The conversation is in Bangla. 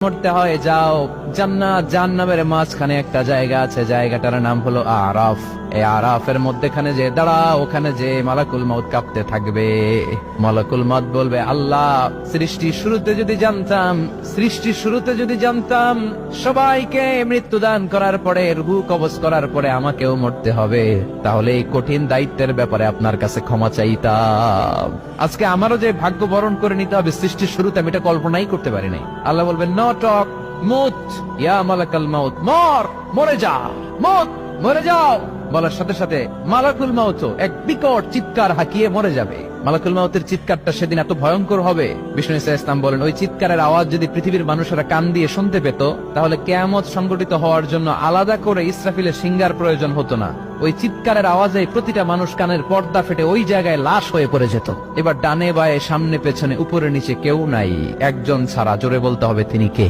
মরতে হয় যাও, জান্নাত জাহান্নামের মাঝখানে একটা জায়গা আছে, জায়গাটার নাম হলো আরাফ। এই আরাফের মধ্যখানে যে দাঁড়া, ওখানে যে মালাকুল মউত কাঁপতে থাকবে। মালাকুল মউত বলবে, আল্লাহ সৃষ্টির শুরুতে যদি জানতাম সবাইকে মৃত্যুদান করার পরে, রূহ কবজ করার পরে আমাকেও মরতে হবে, তাহলে এই কঠিন দায়িত্বের ব্যাপারে আপনার কাছে ক্ষমা চাইতাম। আজকে আমারও যে ভাগ্য বরণ করে নিতে হবে সৃষ্টির শুরুতে, আমি এটা কল্পনাই করতে পারি নাই। আল্লাহ বলবেন, নো টক, মুত ইয়া মালাকুল মউত, মরে যা, মরে যাও। বলার সাথে সাথে মালাকুল মউত এক বিকট চিৎকার হাঁকিয়ে মরে যাবে। মালাকুল মউতের চিৎকারটা সেদিন এত ভয়ঙ্কর হবে, বিষ্ণু ঈসা ইসলাম বলেন, ওই চিৎকারের আওয়াজ যদি পৃথিবীর মানুষেরা কান দিয়ে শুনতে পেত, তাহলে কিয়ামত সংগঠিত হওয়ার জন্য আলাদা করে ইসরাফিলের সিংহার প্রয়োজন হতো না। ওই চিৎকারের আওয়াজে প্রতিটা মানুষ কানের পর্দা ফেটে ওই জায়গায় লাশ হয়ে পড়ে যেত। এবার ডানে বায়ে সামনে পেছনে উপরে নিচে কেউ নাই, একজন ছাড়া। জোরে বলতে হবে, তিনি কে?